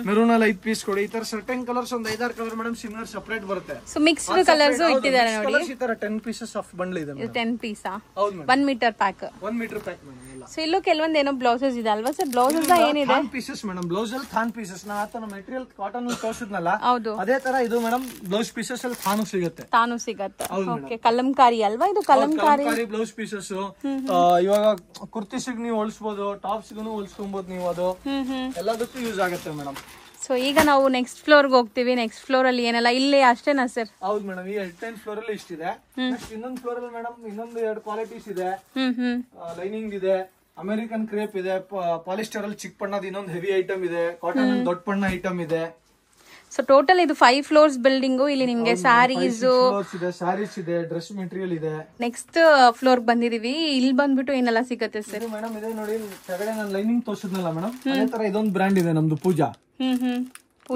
[SPEAKER 2] ಮೆರೂನ್ ಅಲ್ಲಿ 5 ಪೀಸ್ ಕೊಡಿ. ಈ ತರ ಸರ್ಟೈನ್ ಕಲರ್ಸ್ ಒಂದು 5-6 ಕಲರ್ ಮೇಡಮ್ ಸಿಂಗಲ್ ಸೆಪರೇಟ್ ಬರುತ್ತೆ. ಸೊ ಮಿಕ್ಸ್ಡ್ ಕಲರ್ಸ್ ಇಟ್ಟಿದ್ದಾರೆ ನೋಡಿ. ಈ ತರ 10 ಪೀಸಸ್ ಆಫ್ ಬಂಡಲ್ ಇದೆ. 10 piece 1 metre pack. 1 metre pack madam. So ಇಲ್ಲೂ ಕೆಲವೊಂದು ಏನೋ ಬ್ಲೌಸಸ್ ಇದೆ ಅಲ್ವಾ ಸರ್? ಬ್ಲೌಸಸ್ ಏನಿದೆ? ಥಾನ್ ಪೀಸಸ್ ಮೇಡಮ್. ಬ್ಲೌಸ್ ಅಲ್ಲಿ ಥಾನ್ ಪೀಸಸ್. ನಾ ಆತನ ಮೆಟೀರಿಯಲ್ ಕಾಟನ್ ಅಲ್ಲಿ ತೋರಿಸಿದ್ನಲ್ಲ, ಅದೇ ತರ ಇದು ಮೇಡಮ್. ಬ್ಲೌಸ್ ಪೀಸಸ್ ಅಲ್ಲಿ ಥಾನು ಸಿಗುತ್ತೆ. ಓಕೆ, ಕಲಂಕಾರಿ ಅಲ್ವಾ ಇದು? Kalamkari blouse pieces. ಇವಾಗ ಕುರ್ತಿಸಿಗೆ ನೀವು ಹೊಲಿಸಬಹುದು, ಟಾಪ್ಸ್ ಗೂ ಹೊಲಿಸ್ಕೊಬಹುದು ನೀವು. ಅದು ಎಲ್ಲದಕ್ಕೂ ಯೂಸ್ ಆಗುತ್ತೆ ಮೇಡಮ್.
[SPEAKER 1] ಸೊ ಈಗ ನಾವು ನೆಕ್ಸ್ಟ್ ಫ್ಲೋರ್ಗೆ ಹೋಗ್ತೀವಿ. ನೆಕ್ಸ್ಟ್ ಫ್ಲೋರ್ ಅಲ್ಲಿ ಏನೆಲ್ಲ ಇಲ್ಲಿ ಅಷ್ಟೇನಾ ಸರ್?
[SPEAKER 2] ಹೌದು ಮೇಡಮ್, ಈ 10th ಫ್ಲೋರ್ ಅಲ್ಲಿ ಇಷ್ಟಿದೆ. ನೆಕ್ಸ್ಟ್ ಇನ್ನೊಂದು ಫ್ಲೋರ್ ಅಲ್ಲಿ ಮೇಡಮ್ ಇನ್ನೊಂದು 2 ಕ್ವಾಲಿಟೀಸ್ ಇದೆ. ಲೈನಿಂಗ್ ಇದೆ, ಅಮೆರಿಕನ್ ಕ್ರೇಪ್ ಇದೆ, ಪಾಲಿಸ್ಟರ್ ಅಲ್ಲಿ ಚಿಕ್ಕ ಬಣ್ಣದ ಇನ್ನೊಂದು ಹೆವಿ ಐಟಮ್ ಇದೆ, ಕಾಟನ್ ದೊಡ್ಡ ಬಣ್ಣ ಐಟಮ್ ಇದೆ.
[SPEAKER 1] ಸೊ ಟೋಟಲ್ ಇದು 5 ಫ್ಲೋರ್ಸ್ ಬಿಲ್ಡಿಂಗ್. ಇಲ್ಲಿ ನಿಮ್ಗೆ ಸ್ಯಾರೀಸ್
[SPEAKER 2] ಇದೆ, ಸ್ಯಾರೀಸ್ ಇದೆ, ಡ್ರೆಸ್ ಮೆಟೀರಿಯಲ್ ಇದೆ.
[SPEAKER 1] ನೆಕ್ಸ್ಟ್ ಫ್ಲೋರ್ ಬಂದಿದೀವಿ. ಇಲ್ಲಿ ಬಂದ್ಬಿಟ್ಟು ಏನೆಲ್ಲ ಸಿಗುತ್ತೆ ಸರ್?
[SPEAKER 2] ಮೇಡಮ್ ಇದೆ ನೋಡಿ, ಕೆಳಗಡೆ ನಾನು ಲೈನಿಂಗ್ ತೋರಿಸಿದ್ನಲ್ಲ ಮೇಡಮ್, ಅದೇ ತರ ಇದೊಂದು ಬ್ರ್ಯಾಂಡ್ ಇದೆ ನಮ್ದು, ಪೂಜಾ.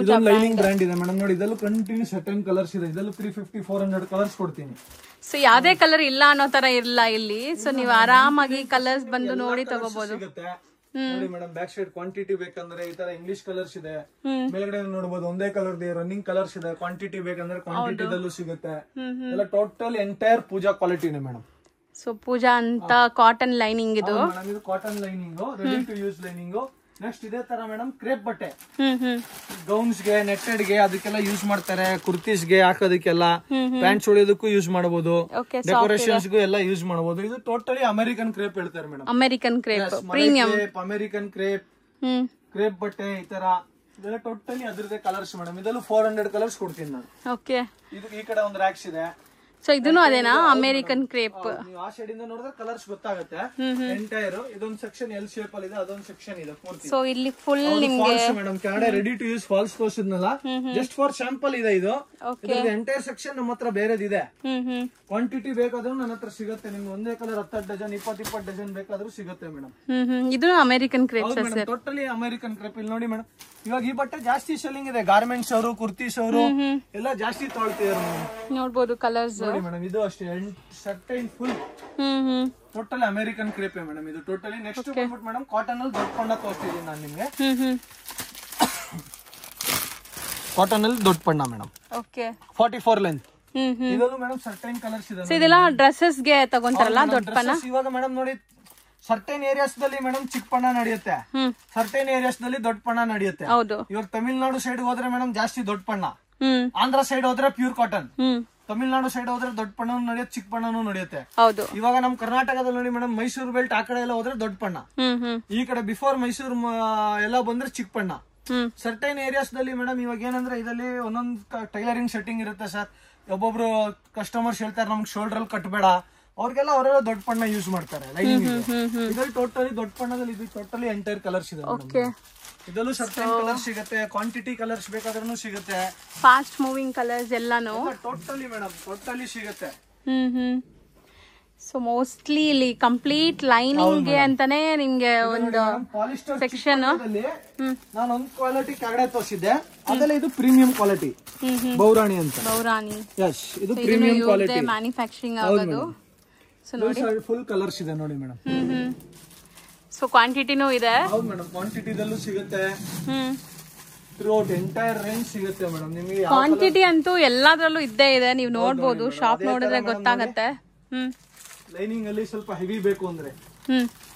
[SPEAKER 2] ಇದೊಂದು ಲೈನಿಂಗ್ ಬ್ರ್ಯಾಂಡ್ ಇದೆ ಮೇಡಮ್. ನೋಡಿ ಇದಲ್ಲೂ ಕಂಟಿನ್ಯೂ ಸರ್ಟನ್ ಕಲರ್ಸ್ ಇದೆ. ಇದಲ್ಲೂ 350-400 ಕಲರ್ಸ್ ಕೊಡ್ತೀನಿ.
[SPEAKER 1] ಸೊ ಯಾವ್ದೇ ಕಲರ್ ಇಲ್ಲ ಅನ್ನೋ ತರ ಇಲ್ಲ ಇಲ್ಲಿ. ಸೊ ನೀವು ಆರಾಮಾಗಿ ಕಲರ್ಸ್ ಬಂದು ನೋಡಿ ತಗೋಬಹುದು.
[SPEAKER 2] ನೋಡಿ ಮೇಡಮ್, ಬ್ಯಾಕ್ ಸೈಡ್ ಕ್ವಾಂಟಿಟಿ ಬೇಕಂದ್ರೆ ಈ ತರ ಇಂಗ್ಲಿಷ್ ಕಲರ್ಸ್ ಇದೆ. ಮೇಲ್ಗಡೆ ನೋಡಬಹುದು ಒಂದೇ ಕಲರ್ ಇದೆ, ರನ್ನಿಂಗ್ ಕಲರ್ಸ್ ಇದೆ. ಕ್ವಾಂಟಿಟಿ ಬೇಕಂದ್ರೆ ಕ್ವಾಂಟಿಟಿದಲ್ಲೂ ಸಿಗುತ್ತೆ. ಎಲ್ಲ ಟೋಟಲ್ ಎಂಟೈರ್ ಪೂಜಾ ಕ್ವಾಲಿಟಿನೇ ಮೇಡಮ್.
[SPEAKER 1] ಸೊ ಪೂಜಾ ಅಂತ ಕಾಟನ್ ಲೈನಿಂಗ್ ಇದು.
[SPEAKER 2] ಇದು cotton lining, ready to use lining. Next ಇದೇ ತರ ಮೇಡಮ್ ಕ್ರೇಪ್ ಬಟ್ಟೆ, ಗೌನ್ಸ್ ಗೆ, ನೆಟ್ಟೆಡ್ ಗೆ ಅದಕ್ಕೆಲ್ಲ ಯೂಸ್ ಮಾಡ್ತಾರೆ. ಕುರ್ತೀಸ್ ಗೆ ಹಾಕೋದಕ್ಕೆಲ್ಲ, ಪ್ಯಾಂಟ್ಸ್ ಹೊಡೆಯೋದಕ್ಕೂ ಯೂಸ್ ಮಾಡಬಹುದು, ಡೆಕೋರೇಷನ್ಸ್ ಗೂ ಎಲ್ಲ ಯೂಸ್ ಮಾಡಬಹುದು. ಇದು ಟೋಟಲಿ ಅಮೆರಿಕನ್ ಕ್ರೇಪ್ ಹೇಳ್ತಾರೆ madam.
[SPEAKER 1] American crepe, premium
[SPEAKER 2] American crepe, crepe ಬಟ್ಟೆ ಈ ತರ ಇದೆಲ್ಲ ಟೋಟಲಿ ಅದ್ರದೇ ಕಲರ್ಸ್ ಮೇಡಮ್. ಇದಲ್ಲೂ 400 ಕಲರ್ಸ್ ಕೊಡ್ತೀನಿ ನಾನು.
[SPEAKER 1] ಓಕೆ,
[SPEAKER 2] ಇದು ಈ ಕಡೆ ಒಂದು ರ್ಯಾಕ್ಸ್ ಇದೆ.
[SPEAKER 1] ಸೊ ಇದನ್ನು ಅದೇನಾ ಅಮೆರಿಕನ್ ಕ್ರೇಪ್?
[SPEAKER 2] ನೀವು ಆ ಸೈಡ್ ಇಂದ ನೋಡಿದ್ರೆ ಕಲರ್ಸ್ ಗೊತ್ತಾಗುತ್ತೆ. ಎಂಟೈರ್ ಇದೊಂದು ಸೆಕ್ಷನ್ ಎಲ್ ಶೇಪ್ ಅಲ್ಲಿ ಇದೆ, ಅದೊಂದು ಸೆಕ್ಷನ್ ಇದೆ ಪೂರ್ತಿ.
[SPEAKER 1] ಸೊ ಇಲ್ಲಿ ಫುಲ್ ನಿಮ್ಗೆ
[SPEAKER 2] ಮೇಡಮ್ ಕೆಳಗಡೆ ರೆಡಿ ಟು ಯೂಸ್ ಫಾಲ್ಸ್ ತೋರಿಸಿದ್ನಲ್ಲ, ಜಸ್ಟ್ ಫಾರ್ ಸ್ಯಾಂಪಲ್ ಇದೆ ಇದು. ಎಂಟೈರ್ ಸೆಕ್ಷನ್ ನಮ್ಮ ಹತ್ರ ಬೇರೆದಿದೆ. ಕ್ವಾಂಟಿಟಿ ಬೇಕಾದ್ರೂ ನನ್ನ ಹತ್ರ ಸಿಗುತ್ತೆ. ನಿಮ್ಗೆ ಒಂದೇ ಕಲರ್ 10 ಡಜನ್ 20 ಡಜನ್ ಬೇಕಾದ್ರೂ ಸಿಗುತ್ತೆ ಮೇಡಮ್.
[SPEAKER 1] ಇದು American crepe
[SPEAKER 2] totally American crepe. ಇಲ್ಲಿ ನೋಡಿ ಮೇಡಮ್, ಇವಾಗ ಈ ಬಟ್ಟೆ ಜಾಸ್ತಿ ಸೆಲ್ಲಿಂಗ್ ಇದೆ. ಗಾರ್ಮೆಂಟ್ಸ್ ಅವರು, ಕುರ್ತೀಸ್ ಅವರು ಎಲ್ಲ ಜಾಸ್ತಿ ತೊಗೊಳ್ತಿದ್ದಾರೆ.
[SPEAKER 1] ನೋಡ್ಬೋದು ಕಲರ್ಸ್
[SPEAKER 2] ನೋಡಿ ಮೇಡಮ್, ಇದು ಅಷ್ಟೇ shirt full total American crepe madam. ಇದು ಟೋಟಲಿ. ನೆಕ್ಸ್ಟ್ ಬಂದ್ಬಿಟ್ಟು ಮೇಡಮ್ ಕಾಟನ್ ಅಲ್ಲಿ ದೊಡ್ಡ ಪಣ್ಣ ತೋರಿಸ್ತಿದ್ದೀನಿ ನಾನು ನಿಮ್ಗೆ. ಕಾಟನ್ ಅಲ್ಲಿ ದೊಡ್ಡ ಪಣ್ಣ ಮೇಡಮ್.
[SPEAKER 1] Okay,
[SPEAKER 2] 44 length. ಇದಲ್ಲೂ ಮೇಡಮ್ ಸರ್ಟೈನ್ ಕಲರ್ಸ್ ಇದೆ.
[SPEAKER 1] ಇದೆಲ್ಲ ಡ್ರೆಸ್ಸಸ್ ಗೆ ತಗೊಂತಾರಲ್ಲ ದೊಡ್ಡ ಪಣ್ಣ.
[SPEAKER 2] ಇವಾಗ ಮೇಡಮ್ ನೋಡಿ, ಸರ್ಟೈನ್ ಏರಿಯಾಸ್ ದಲ್ಲಿ ಮೇಡಮ್ ಚಿಕ್ಕ ಪಣ್ಣ ನಡೆಯುತ್ತೆ, ಸರ್ಟೈನ್ ಏರಿಯಾಸ್ ನಲ್ಲಿ ದೊಡ್ಡ ಪಣ್ಣ ನಡೆಯುತ್ತೆ. ಇವಾಗ ತಮಿಳ್ನಾಡು ಸೈಡ್ ಹೋದ್ರೆ ಮೇಡಮ್ ಜಾಸ್ತಿ ದೊಡ್ಡ ಪಣ್ಣ, ಆಂಧ್ರ ಸೈಡ್ ಹೋದ್ರೆ ಪ್ಯೂರ್ ಕಾಟನ್, ತಮಿಳ್ನಾಡು ಸೈಡ್ ಹೋದ್ರೆ ದೊಡ್ಡ ಪಣ್ಣೂ ನಡೆಯುತ್ತೆ, ಚಿಕ್ಕ ಪಣ್ಣನೂ ನಡೆಯುತ್ತೆ. ಇವಾಗ ನಮ್ ಕರ್ನಾಟಕದಲ್ಲಿ ನೋಡಿ ಮೇಡಮ್, ಮೈಸೂರು ಬೆಲ್ಟ್ ಆ ಕಡೆ ಎಲ್ಲ ಹೋದ್ರೆ ದೊಡ್ಡ ಪಣ್ಣ, ಈ ಕಡೆ ಬಿಫೋರ್ ಮೈಸೂರು ಎಲ್ಲ ಬಂದ್ರೆ ಚಿಕ್ಕ ಪಣ್ಣ. ಸರ್ಟೈನ್ ಏರಿಯಾಸ್ ದಲ್ಲಿ ಮೇಡಮ್ ಇವಾಗ ಏನಂದ್ರೆ ಇದರಲ್ಲಿ ಒಂದೊಂದು ಟೈಲರಿಂಗ್ ಸೆಟ್ಟಿಂಗ್ ಇರುತ್ತೆ ಸರ್. ಒಬ್ಬೊಬ್ರು ಕಸ್ಟಮರ್ಸ್ ಹೇಳ್ತಾರೆ ನಮ್ಗೆ ಶೋಲ್ಡರ್ ಅಲ್ಲಿ ಕಟ್ಬೇಡ, ಅವ್ರಿಗೆಲ್ಲ ಅವರೆಲ್ಲ ದೊಡ್ಡ ಪಣ್ಣ ಯೂಸ್ ಮಾಡ್ತಾರೆ. ಲೈನಿಂಗ್ ಇದ್ರಲ್ಲಿ ಟೋಟಲಿ ದೊಡ್ಡ ಪಣ್ಣದಲ್ಲಿ ಇದು ಟೋಟಲಿ ಎಂಟೈರ್ ಕಲರ್ಸ್ ಇದೆ. ಇದಲ್ಲೂ ಸರ್ಟೈನ್ ಕಲರ್ಸ್ ಸಿಗುತ್ತೆ, ಕ್ವಾಂಟಿಟಿ ಕಲರ್ಸ್ ಬೇಕಾದ್ರೂ ಸಿಗುತ್ತೆ,
[SPEAKER 1] ಫಾಸ್ಟ್ ಮೂವಿಂಗ್ ಕಲರ್ಸ್ ಎಲ್ಲಾನು
[SPEAKER 2] ಟೋಟಲಿ ಮೇಡಮ್ ಟೋಟಲಿ ಸಿಗುತ್ತೆ.
[SPEAKER 1] ಸೊ ಮೋಸ್ಟ್ಲಿ ಇಲ್ಲಿ ಕಂಪ್ಲೀಟ್ ಲೈನಿಂಗ್ ಗೆ ಅಂತಾನೆ ನಿಮ್ಗೆ ಒಂದು ಸೆಕ್ಷನ್.
[SPEAKER 2] ನಾನು ಒಂದು ಕ್ವಾಲಿಟಿ ಕೆಳಗಡೆ ತೋರಿಸಿದ್ದೆ, ಅದೆಲ್ಲ ಇದು ಪ್ರೀಮಿಯಂ ಕ್ವಾಲಿಟಿ ಬೌರಾಣಿ ಅಂತ.
[SPEAKER 1] ಬೌರಾಣಿ,
[SPEAKER 2] ಎಸ್, ಇದು ಪ್ರೀಮಿಯಂ ಕ್ವಾಲಿಟಿ
[SPEAKER 1] ಮ್ಯಾನುಫ್ಯಾಕ್ಚರಿಂಗ್ ಆಗೋದು. ಸೊ ನೋಡಿ
[SPEAKER 2] ಫುಲ್ ಕಲರ್ಸ್ ಇದೆ ನೋಡಿ ಮೇಡಮ್.
[SPEAKER 1] ಸೊ ಕ್ವಾಂಟಿಟಿನೂ ಇದೆ.
[SPEAKER 2] ಹೌದು ಮೇಡಮ್, ಕ್ವಾಂಟಿಟಿದಲ್ಲೂ ಸಿಗುತ್ತೆ. ಥ್ರೂಔಟ್ ಎಂಟೈರ್ ರೇಂಜ್ ಸಿಗುತ್ತೆ ಮೇಡಮ್ ನಿಮಗೆ.
[SPEAKER 1] ಕ್ವಾಂಟಿಟಿ ಅಂತೂ ಎಲ್ಲಾದ್ರಲ್ಲೂ ಇದ್ದೇ ಇದೆ, ನೀವು ನೋಡ್ಬೋದು. ಶಾಪ್ ನೋಡಿದ್ರೆ ಗೊತ್ತಾಗತ್ತೆ.
[SPEAKER 2] ಲೈನಿಂಗ್ ಅಲ್ಲಿ ಸ್ವಲ್ಪ ಹೆವಿ ಬೇಕು ಅಂದ್ರೆ,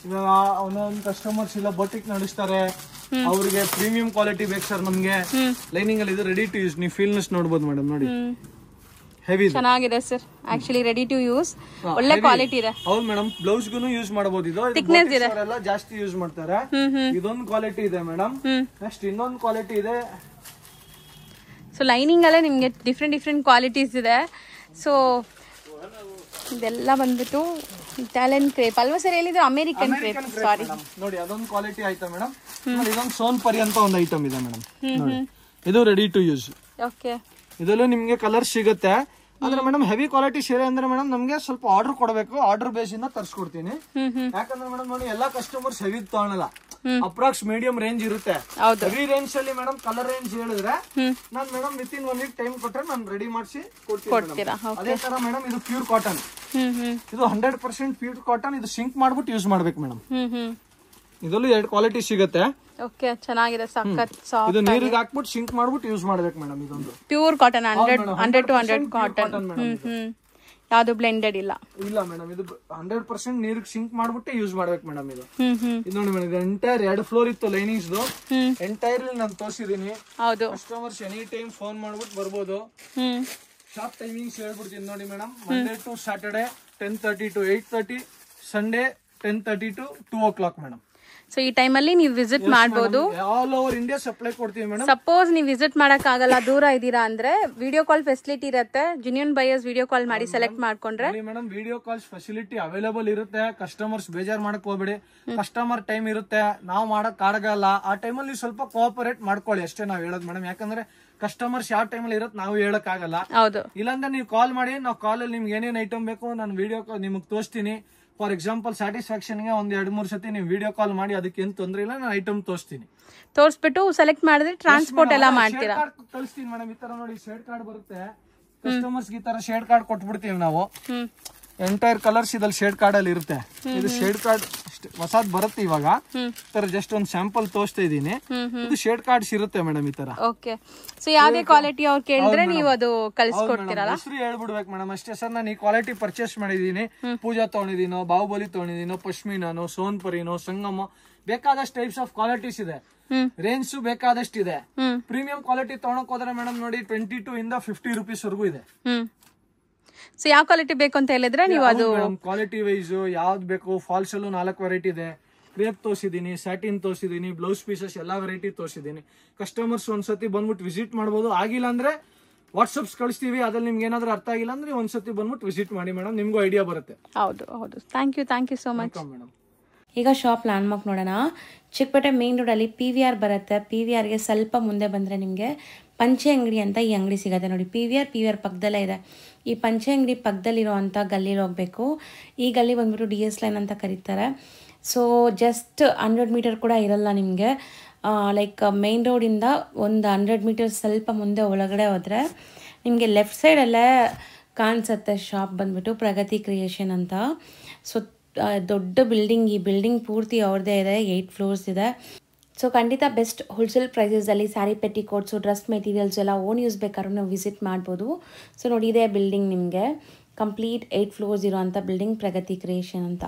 [SPEAKER 2] ಇವಾಗ ಒಂದೊಂದು ಕಸ್ಟಮರ್ಸ್ ಇಲ್ಲ ಬೊಟಿಕ್ ನಡೆಸ್ತಾರೆ, ಅವ್ರಿಗೆ ಪ್ರೀಮಿಯಂ ಕ್ವಾಲಿಟಿ ಬೇಕು ಸರ್ ನಮ್ಗೆ. ಲೈನಿಂಗ್ ಅಲ್ಲಿ ಇದು ರೆಡಿ ಟು ಯೂಸ್, ನೀವು ಫೀಲ್ನೆಸ್ ನೋಡಬಹುದು ಮೇಡಮ್. ನೋಡಿ ಹೆವಿ
[SPEAKER 1] ಚೆನ್ನಾಗಿದೆ sir, actually ready to use, ಒಳ್ಳೆ ಕ್ವಾಲಿಟಿ ಇದೆ.
[SPEAKER 2] ಹೌದು ಮೇಡಮ್, ಬ್ಲೌಸ್ ಗೂ ಯೂಸ್ ಮಾಡಬಹುದು. ಇದು ಥಿಕ್ನೆಸ್ ಇದೆ, ಜಾಸ್ತಿ ಯೂಸ್ ಮಾಡ್ತಾರೆ. ಇದೊಂದು ಕ್ವಾಲಿಟಿ ಇದೆ ಮೇಡಮ್. ನೆಕ್ಸ್ಟ್ ಇನ್ನೊಂದು ಕ್ವಾಲಿಟಿ ಇದೆ.
[SPEAKER 1] ಸೊ ಲೈನಿಂಗ್ ಅಲ್ಲೇ ನಿಮ್ಗೆ ಡಿಫ್ರೆಂಟ್ ಕ್ವಾಲಿಟೀಸ್ ಇದೆ. ಸೊ ಇದೆಲ್ಲ ಬಂದ್ಬಿಟ್ಟು ಇಟಾಲಿಯನ್ ಕ್ರೇಪ್ ಅಲ್ವಾ ಸರ್? ಹೇಳಿದ್ರು ಅಮೆರಿಕನ್ ಕ್ರೇಪ್. ಸಾರಿ
[SPEAKER 2] ನೋಡಿ, ಅದೊಂದು ಕ್ವಾಲಿಟಿ ಆಯ್ತಾ ಮೇಡಮ್. ಇದೊಂದು ಸೋನ್ ಪರಿ ಅಂತ ಒಂದು ಐಟಮ್ ಇದೆ ಮೇಡಮ್. ನೋಡಿ, ಇದು ರೆಡಿ ಟು ಯೂಸ್.
[SPEAKER 1] ಓಕೆ,
[SPEAKER 2] ಇದರಲ್ಲೂ ನಿಮ್ಗೆ ಕಲರ್ ಸಿಗುತ್ತೆ. ಆದ್ರೆ ಮೇಡಮ್ ಹೆವಿ ಕ್ವಾಲಿಟಿ ಸೀರೆ ಅಂದ್ರೆ ಮೇಡಮ್ ನಮ್ಗೆ ಸ್ವಲ್ಪ ಆರ್ಡರ್ ಕೊಡಬೇಕು. ಆರ್ಡರ್ ಬೇಸ್ ಇಂದ ತರ್ಸ್ಕೊಡ್ತೀನಿ. ಯಾಕಂದ್ರೆ ಮೇಡಮ್ ನೋಡಿ, ಎಲ್ಲಾ ಕಸ್ಟಮರ್ಸ್ ಹೆವಿ ತಗೊಳಲ್ಲ, ಅಪ್ರಾಕ್ಸ್ ಮೀಡಿಯಂ ರೇಂಜ್ ಇರುತ್ತೆ. ಹೆವಿ ರೇಂಜ್ ಅಲ್ಲಿ ಮೇಡಮ್ ಕಲರ್ ರೇಂಜ್ ಹೇಳಿದ್ರೆ ನಾನ್ madam within 1 week time ಕೊಟ್ರೆ ನಾನು ರೆಡಿ ಮಾಡಿಸಿ ಕೊಡ್ತೀನಿ. ಅದೇ ತರ ಮೇಡಮ್ ಇದು ಪ್ಯೂರ್ ಕಾಟನ್. ಇದು 100% ಪ್ಯೂರ್ ಕಾಟನ್. ಇದು ಸಿಂಕ್ ಮಾಡ್ಬಿಟ್ಟು ಯೂಸ್ ಮಾಡ್ಬೇಕು ಮೇಡಮ್. ಇದರಲ್ಲೂ 2 ಕ್ವಾಲಿಟಿ ಸಿಗುತ್ತೆ.
[SPEAKER 1] ಓಕೆ, ಚೆನ್ನಾಗಿದೆ, ಸಖತ್ ಸಾಫ್ಟ್.
[SPEAKER 2] ಇದು ನೀರಿಗೆ ಹಾಕ್ಬಿಟ್ಟು ಸಿಂಕ್ ಮಾಡ್ಬಿಟ್ಟು ಯೂಸ್ ಮಾಡ್ಬೇಕು ಮೇಡಮ್. ಇದೊಂದು
[SPEAKER 1] ಪ್ಯೂರ್ ಕಾಟನ್, 100 to 100 ಕಾಟನ್. ಯಾವ್ದು ಬ್ಲೆಂಡೆಡ್ ಇಲ್ಲ
[SPEAKER 2] ಮೇಡಮ್. ಇದು 100% ನೀರಿಗೆ ಸಿಂಕ್ ಮಾಡ್ಬಿಟ್ಟು ಯೂಸ್ ಮಾಡ್ಬೇಕು ಮೇಡಮ್. ಇದು ನೋಡಿ ಮೇಡಮ್, ಇದು ಎಂಟೈರ್ 2 ಫ್ಲೋರ್ ಇತ್ತು ಲೈನಿಂಗ್ಸ್. ಎಂಟೈರ್ಲಿ ನಾನು ತೋರಿಸಿದೀನಿ.
[SPEAKER 1] ಹೌದು,
[SPEAKER 2] ಕಸ್ಟಮರ್ಸ್ ಎನಿ ಟೈಮ್ ಫೋನ್ ಮಾಡ್ಬಿಟ್ಟು ಬರ್ಬೋದು. ಶಾಪ್ ಟೈಮಿಂಗ್ಸ್ ಹೇಳ್ಬಿಡ್ತೀನಿ ನೋಡಿ madam. Monday to Saturday 10:30 to 8:30, Sunday 10:30 to 2 o'clock madam.
[SPEAKER 1] So ಈ ಟೈಮಲ್ಲಿ ನೀವು ವಿಸಿಟ್ ಮಾಡ್ಬೋದು.
[SPEAKER 2] ಆಲ್ ಓವರ್ ಇಂಡಿಯಾ ಸಪ್ಲೈ ಕೊಡ್ತೀವಿ ಮೇಡಮ್.
[SPEAKER 1] ಸಪೋಸ್ ನೀವು ವಿಸಿಟ್ ಮಾಡಕ್ ಆಗಲ್ಲ, ದೂರ ಇದ್ದೀರಾ ಅಂದ್ರೆ ವಿಡಿಯೋ ಕಾಲ್ ಫೆಸಿಲಿಟಿ ಇರುತ್ತೆ. ಜೆನ್ಯೂನ್ ಬೈಯರ್ಸ್ ವಿಡಿಯೋ ಕಾಲ್ ಮಾಡಿ ಸೆಲೆಕ್ಟ್ ಮಾಡ್ಕೊಂಡ್ರೆ
[SPEAKER 2] madam video calls facility available ಇರುತ್ತೆ. ಕಸ್ಟಮರ್ಸ್ ಬೇಜಾರ್ ಮಾಡಕ್ ಹೋಗ್ಬೇಡಿ. ಕಸ್ಟಮರ್ ಟೈಮ್ ಇರುತ್ತೆ, ನಾವು ಮಾಡಕ್ ಆಗಲ್ಲ. ಆ ಟೈಮಲ್ಲಿ ನೀವು ಸ್ವಲ್ಪ ಕೋಆಪರೇಟ್ ಮಾಡ್ಕೊಳ್ಳಿ ಅಷ್ಟೇ ನಾವ್ ಹೇಳೋದು ಮೇಡಮ್. ಯಾಕಂದ್ರೆ ಕಸ್ಟಮರ್ಸ್ ಯಾವ ಟೈಮಲ್ಲಿ ಇರುತ್ತೆ ನಾವು ಹೇಳಕ್ ಆಗಲ್ಲ.
[SPEAKER 1] ಹೌದು.
[SPEAKER 2] ಇಲ್ಲಾಂದ್ರೆ ನೀವು ಕಾಲ್ ಮಾಡಿ, ನಾವು ಕಾಲಲ್ಲಿ ನಿಮ್ಗೆ ಏನೇನ್ ಐಟಮ್ ಬೇಕು ನಾನು ವಿಡಿಯೋ ನಿಮ್ಗೆ ತೋರಿಸ್ತೀನಿ. ಫಾರ್ ಎಕ್ಸಾಂಪಲ್ ಸ್ಯಾಟಿಸ್ಫ್ಯಾಕ್ಷನ್ ಗೆ ಒಂದ್ 2-3 ಸತಿ ನೀವು ವಿಡಿಯೋ ಕಾಲ್ ಮಾಡಿ, ಅದಕ್ಕೆ ಏನ್ ತೊಂದ್ರೆ ಇಲ್ಲ, ನಾನು ಐಟಮ್
[SPEAKER 1] ತೋರಿಸ್ಬಿಟ್ಟು ಸೆಲೆಕ್ಟ್ ಮಾಡಿದ್ರೆ ಟ್ರಾನ್ಸ್ಪೋರ್ಟ್ ಎಲ್ಲ ಮಾಡ್ತೀರಾ?
[SPEAKER 2] ಕಳಿಸ್ತೀನಿ ಮೇಡಮ್. ಈ ತರ ನೋಡಿ ಶೇಡ್ ಕಾರ್ಡ್ ಬರುತ್ತೆ. ಕಸ್ಟಮರ್ಸ್ ಈ ತರ ಶೇಡ್ ಕಾರ್ಡ್ ಕೊಟ್ಬಿಡ್ತೀವಿ ನಾವು. ಎಂಟೈರ್ ಕಲರ್ಸ್ ಇದ್ರಲ್ಲಿ ಶೇಡ್ ಕಾರ್ಡ್ ಅಲ್ಲಿ ಇರುತ್ತೆ. ಇದು ಶೇಡ್ ಕಾರ್ಡ್ ಹೊಸದ್ ಬರುತ್ತೆ ಇವಾಗ. ತರ ಜಸ್ಟ್ ಒಂದು ಸ್ಯಾಂಪಲ್ ತೋರಿಸ್ತಾ ಇದೀನಿ. ಇದು ಶೇಡ್ ಕಾರ್ಡ್ಸ್ ಇರುತ್ತೆ ಮೇಡಮ್ ಈ ತರ.
[SPEAKER 1] ಓಕೆ. ಸೊ ಯಾವ್ದೇ ಕ್ವಾಲಿಟಿ ಅವ್ರು ಕೇಳಿದ್ರೆ ನೀವು ಅದು ಕಳಿಸ್ಕೊಡ್ತೀರಲ್ಲ?
[SPEAKER 2] ಹೆಸರು ಹೇಳ್ಬಿಡ್ಬೇಕು ಮೇಡಮ್ ಅಷ್ಟೇ. ಸರ್ ನಾನು ಈ ಕ್ವಾಲಿಟಿ ಪರ್ಚೇಸ್ ಮಾಡಿದೀನಿ, ಪೂಜಾ ತಗೊಂಡಿದೀನೋ, ಬಾಹುಬಲಿ ತಗೊಂಡಿದೀನೋ, ಪಶ್ಮಿನಾನೋ, ಸೋನ್ಪರಿನೋ, ಸಂಗಮೋ, ಬೇಕಾದಷ್ಟು ಟೈಪ್ಸ್ ಆಫ್ ಕ್ವಾಲಿಟೀಸ್ ಇದೆ. ರೇಂಜ್ ಬೇಕಾದಷ್ಟು ಇದೆ. ಪ್ರೀಮಿಯಂ ಕ್ವಾಲಿಟಿ ತಗೊಳಕ್ ಹೋದ್ರೆ ಮೇಡಮ್ ನೋಡಿ 22 ಇಂದ 50 ರೂಪೀಸ್ ವರೆಗೂ ಇದೆ.
[SPEAKER 1] ಸೊ ಯಾವ ಕ್ವಾಲಿಟಿ ಬೇಕು ಅಂತ ಹೇಳಿದ್ರೆ ನೀವು ಅದು
[SPEAKER 2] ಕ್ವಾಲಿಟಿ ವೈಸ್ ಯಾವ್ದು ಬೇಕು. ಫಾಲ್ಸ್ ಅಲ್ಲೂ 4 ವೆರೈಟಿ ಇದೆ. ಕ್ರೇಪ್ ತೋರಿಸಿದೀನಿ, ಸ್ಯಾಟಿನ್ ತೋರಿಸಿದೀನಿ, ಬ್ಲೌಸ್ ಪೀಸಸ್ ಎಲ್ಲಾ ವೆರೈಟಿ ತೋರಿಸಿದೀನಿ. ಕಸ್ಟಮರ್ಸ್ ಒಂದ್ಸತಿ ಬಂದ್ಬಿಟ್ಟು ವಿಸಿಟ್ ಮಾಡಬಹುದು. ಆಗಿಲ್ಲ ಅಂದ್ರೆ ವಾಟ್ಸ್ಆಪ್ಸ್ ಕಳಿಸ್ತೀವಿ. ಅದ್ರಲ್ಲಿ ನಿಮ್ಗೆ ಏನಾದ್ರೂ ಅರ್ಥ ಆಗಿಲ್ಲ ಅಂದ್ರೆ ಒಂದ್ಸತಿ ಬಂದ್ಬಿಟ್ಟು ವಿಸಿಟ್ ಮಾಡಿ ಮೇಡಮ್, ನಿಮ್ಗೂ ಐಡಿಯಾ ಬರುತ್ತೆ.
[SPEAKER 1] ಹೌದು ಹೌದು. Thank you so much
[SPEAKER 2] madam.
[SPEAKER 1] ಈಗ ಶಾಪ್ ಲ್ಯಾಂಡ್ ಮಾರ್ಕ್ ನೋಡೋಣ. ಚಿಕ್ಕಪೇಟೆ ಮೇನ್ ರೋಡಲ್ಲಿ PVR ಬರುತ್ತೆ. PVRಗೆ ಸ್ವಲ್ಪ ಮುಂದೆ ಬಂದರೆ ನಿಮಗೆ ಪಂಚೆ ಅಂಗಡಿ ಅಂತ ಈ ಅಂಗಡಿ ಸಿಗುತ್ತೆ ನೋಡಿ. PVR ಪಕ್ಕದಲ್ಲೇ ಇದೆ. ಈ ಪಂಚೆ ಅಂಗಡಿ ಪಕ್ಕದಲ್ಲಿರೋ ಅಂಥ ಗಲ್ಲಿಗೆ ಹೋಗಬೇಕು. ಈ ಗಲ್ಲಿ ಬಂದ್ಬಿಟ್ಟು DS ಲೈನ್ ಅಂತ ಕರೀತಾರೆ. ಸೊ ಜಸ್ಟ್ 100 ಮೀಟರ್ ಕೂಡ ಇರಲ್ಲ ನಿಮಗೆ. ಲೈಕ್ ಮೇನ್ ರೋಡಿಂದ ಒಂದು 100 ಮೀಟರ್ ಸ್ವಲ್ಪ ಮುಂದೆ ಒಳಗಡೆ ಹೋದರೆ ನಿಮಗೆ ಲೆಫ್ಟ್ ಸೈಡಲ್ಲೇ ಕಾಣಿಸುತ್ತೆ ಶಾಪ್ ಬಂದ್ಬಿಟ್ಟು ಪ್ರಗತಿ ಕ್ರಿಯೇಷನ್ ಅಂತ. ಸೊ ದೊಡ್ಡ ಬಿಲ್ಡಿಂಗ್. ಈ ಬಿಲ್ಡಿಂಗ್ ಪೂರ್ತಿ ಅವ್ರದ್ದೇ ಇದೆ. 8 ಫ್ಲೋರ್ಸ್ ಇದೆ. ಸೊ ಖಂಡಿತ ಬೆಸ್ಟ್ ಹೋಲ್ಸೇಲ್ ಪ್ರೈಸಸಲ್ಲಿ ಸ್ಯಾರಿ ಪೆಟಿಕೋಟ್ಸು, ಡ್ರೆಸ್ ಮೆಟೀರಿಯಲ್ಸ್ ಎಲ್ಲ ಓನ್ ಯೂಸ್ ಬೇಕಾದ್ರೂ ನಾವು ವಿಸಿಟ್ ಮಾಡ್ಬೋದು. ಸೊ ನೋಡಿ, ಇದೇ ಬಿಲ್ಡಿಂಗ್ ನಿಮಗೆ ಕಂಪ್ಲೀಟ್ 8 ಫ್ಲೋರ್ಸ್ ಇರೋ ಅಂಥ ಬಿಲ್ಡಿಂಗ್ ಪ್ರಗತಿ ಕ್ರಿಯೇಷನ್ ಅಂತ.